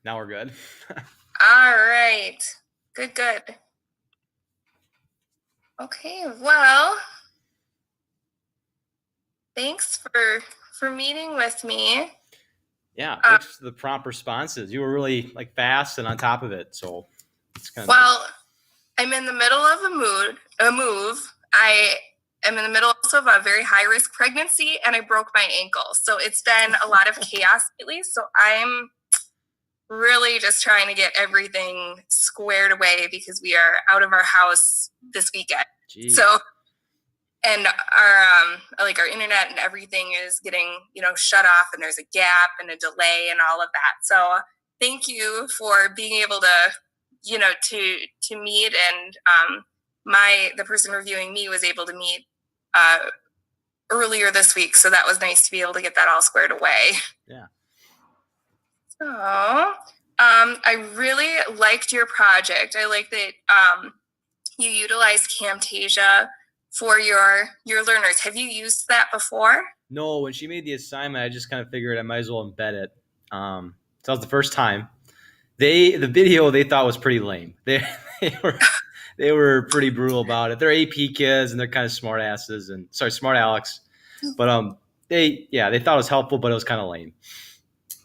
Now we're good. All right. Good, good. Okay, well, thanks for meeting with me. Yeah, thanks for the prompt responses. You were really fast and on top of it, so it's kind of Well, I'm in the middle of a move. I am in the middle also of a very high risk pregnancy, and I broke my ankle. So it's been a lot of chaos lately. So I'm really just trying to get everything squared away because we are out of our house this weekend. Geez. So, and our internet and everything is getting shut off, and there's a gap and a delay and all of that. So thank you for being able to meet, and the person reviewing me was able to meet earlier this week, so that was nice to be able to get that all squared away. Yeah. So I really liked your project. I like that you utilized Camtasia for your learners. Have you used that before? No, when she made the assignment, I just kind of figured I might as well embed it. So that was the first time. The video they thought was pretty lame. They were pretty brutal about it. They're AP kids and they're kind of smart asses and smart Alex. But they thought it was helpful, but it was kind of lame.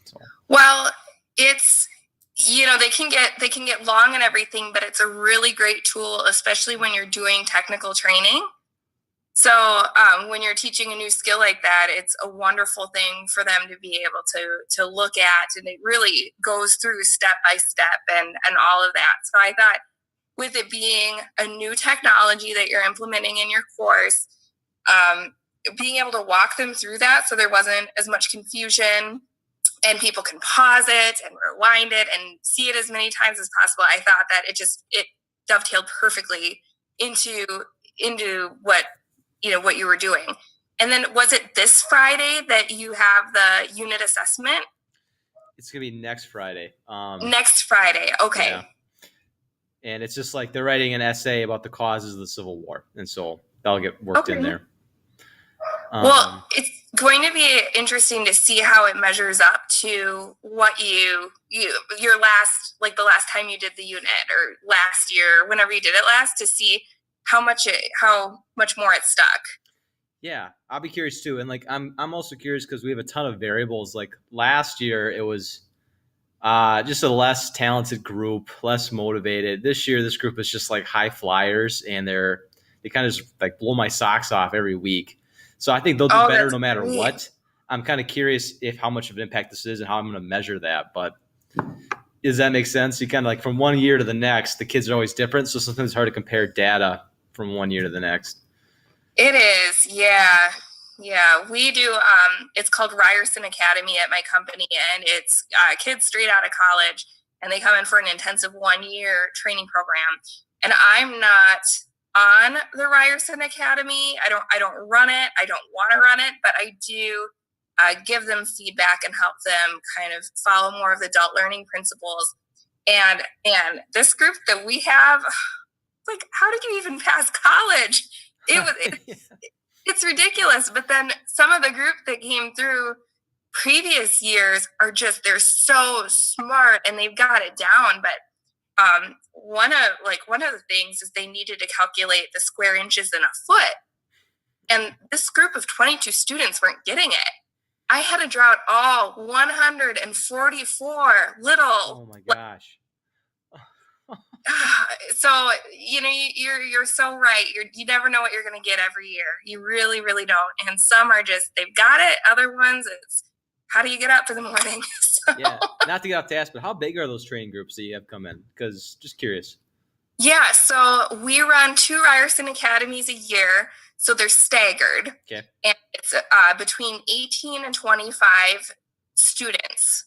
So. Well, it's they can get long and everything, but it's a really great tool, especially when you're doing technical training. So when you're teaching a new skill like that, it's a wonderful thing for them to be able to look at, and it really goes through step by step and all of that. So I thought, with it being a new technology that you're implementing in your course, being able to walk them through that so there wasn't as much confusion and people can pause it and rewind it and see it as many times as possible, I thought that it dovetailed perfectly into what you were doing. And then, was it this Friday that you have the unit assessment? It's gonna be next Friday. Next Friday, okay. Yeah. And it's just they're writing an essay about the causes of the Civil War, and so that'll get worked in there. Well, it's going to be interesting to see how it measures up to what your last, the last time you did the unit, or last year, whenever you did it last, to see how much more it stuck. Yeah, I'll be curious too. And I'm also curious because we have a ton of variables. Last year it was just a less talented group, less motivated. This year this group is just high flyers, and they kind of just blow my socks off every week. So I think they'll do better no matter what. I'm kind of curious how much of an impact this is and how I'm going to measure that. But does that make sense? You kind of from one year to the next, the kids are always different. So sometimes it's hard to compare data from one year to the next. It is, yeah. Yeah, we do. It's called Ryerson Academy at my company, and it's kids straight out of college, and they come in for an intensive 1-year training program. And I'm not on the Ryerson Academy. I don't run it. I don't want to run it, but I do give them feedback and help them kind of follow more of the adult learning principles. And this group that we have, how did you even pass college? It's ridiculous. But then some of the group that came through previous years are they're so smart and they've got it down. But one of the things is they needed to calculate the square inches in a foot, and this group of 22 students weren't getting it. I had to draw out all 144 little. Oh my gosh. So you're so right. You never know what you're going to get every year. You really, really don't. And some are they've got it. Other ones, it's how do you get up in the morning? Yeah, not to get off task, but how big are those training groups that you have come in? Because just curious. Yeah, so we run 2 Ryerson Academies a year, so they're staggered. Okay. And it's between 18 and 25 students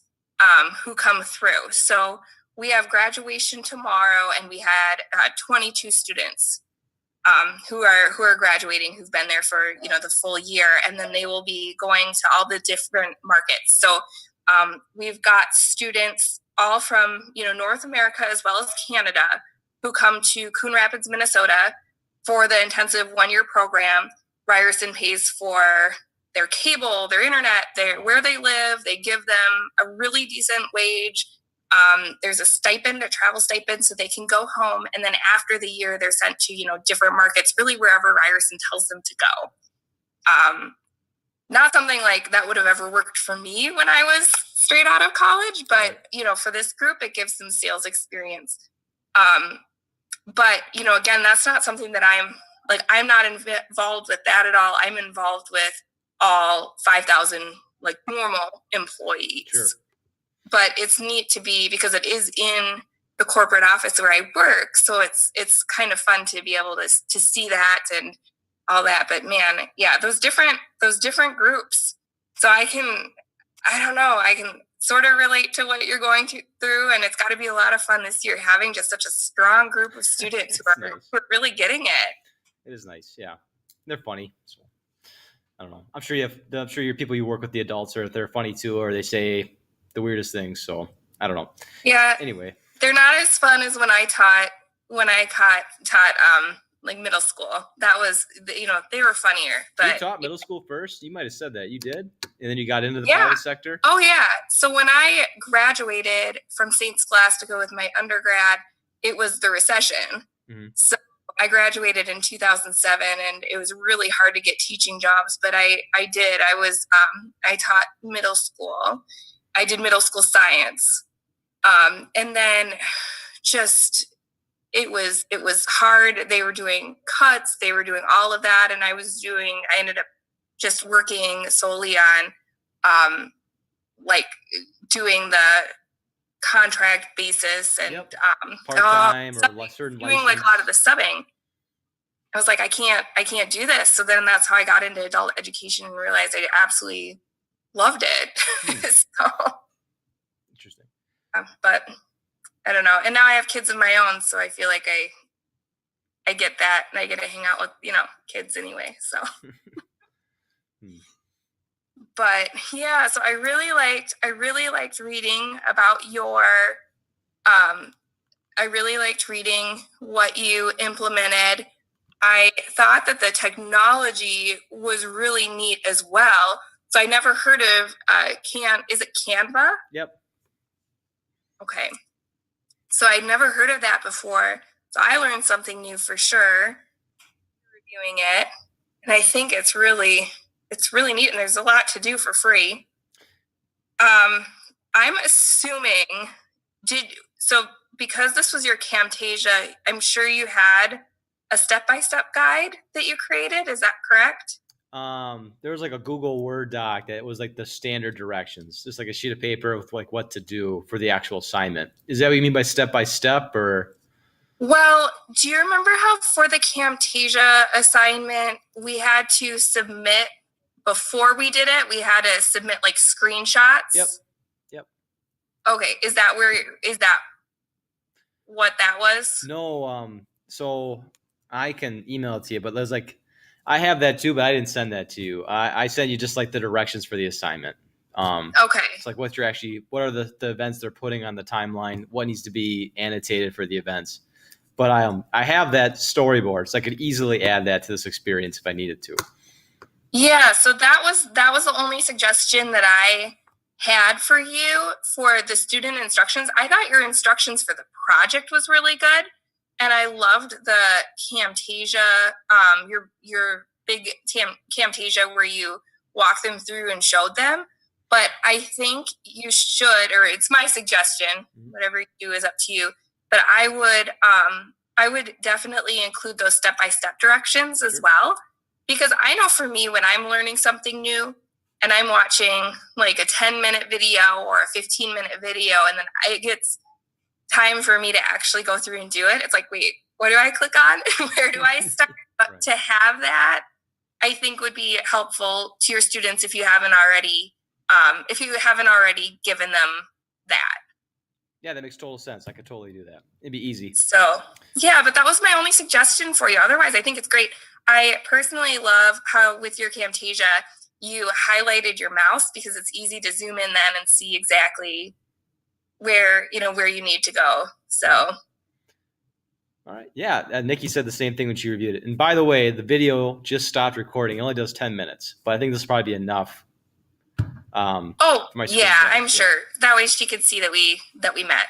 who come through. So we have graduation tomorrow, and we had 22 students who are graduating, who've been there for the full year, and then they will be going to all the different markets. So we've got students all from North America as well as Canada who come to Coon Rapids, Minnesota for the intensive 1-year program. Ryerson pays for their cable, their internet, where they live. They give them a really decent wage. There's a stipend, a travel stipend, so they can go home. And then after the year, they're sent to, different markets, really wherever Ryerson tells them to go. Not something like that would have ever worked for me when I was straight out of college, but, for this group, it gives them sales experience. But, again, that's not something that I'm not involved with that at all. I'm involved with all 5,000 normal employees. Sure. But it's neat to be, because it is in the corporate office where I work. So it's kind of fun to be able to see that and all that. But man, yeah, those different groups. So I can sort of relate to what you're going through, and it's got to be a lot of fun this year having just such a strong group of students who are really getting it. It is nice, yeah. They're funny. So, I don't know. I'm sure your people you work with, the adults, are they're funny too, or they say the weirdest things. So I don't know. Yeah. Anyway, they're not as fun as when I taught middle school. That was, they were funnier. But you taught middle school first? You might have said that. You did? And then you got into the private sector? Oh, yeah. So when I graduated from St. Scholastica with my undergrad, it was the recession. Mm-hmm. So I graduated in 2007, and it was really hard to get teaching jobs, but I did. I taught middle school. I did middle school science. And then it was hard. They were doing cuts. They were doing all of that. And I ended up just working solely on, doing the contract basis and, part-time or certain doing a lot of the subbing. I was like, I can't do this. So then that's how I got into adult education and realized I absolutely loved it. So, interesting. But I don't know. And now I have kids of my own, so I feel like I get that, and I get to hang out with, kids anyway. So, but yeah, so I really liked reading about I really liked reading what you implemented. I thought that the technology was really neat as well. So I never heard of is it Canva? Yep. Okay. So I'd never heard of that before. So I learned something new for sure reviewing it. And I think it's really neat, and there's a lot to do for free. I'm assuming because this was your Camtasia, I'm sure you had a step-by-step guide that you created. Is that correct? There was a Google Word doc that was the standard directions, just a sheet of paper with what to do for the actual assignment. Is that what you mean by step-by-step, or? Well, do you remember how for the Camtasia assignment, we had to submit before we did it? We had to submit screenshots. Yep. Okay. Is that what that was? No. So I can email it to you, but there's I have that too, but I didn't send that to you. I sent you just the directions for the assignment. Okay. It's what are the events they're putting on the timeline? What needs to be annotated for the events? But I have that storyboard, so I could easily add that to this experience if I needed to. Yeah. So that was the only suggestion that I had for you for the student instructions. I thought your instructions for the project was really good. And I loved the Camtasia, your big Camtasia where you walk them through and showed them. But I think you should, or it's my suggestion, whatever you do is up to you, but I would definitely include those step-by-step directions as well. Because I know for me, when I'm learning something new and I'm watching a 10-minute video or a 15-minute video, and then it gets time for me to actually go through and do it. It's wait, what do I click on? Where do I start? Right. To have that, I think would be helpful to your students if you haven't already given them that. Yeah, that makes total sense. I could totally do that. It'd be easy. So yeah, but that was my only suggestion for you. Otherwise, I think it's great. I personally love how with your Camtasia, you highlighted your mouse because it's easy to zoom in then and see exactly where you need to go. So, all right. Yeah. Nikki said the same thing when she reviewed it. And by the way, the video just stopped recording. It only does 10 minutes, but I think this will probably be enough Oh, for my yeah, screenshot. I'm sure. That way she could see that we met.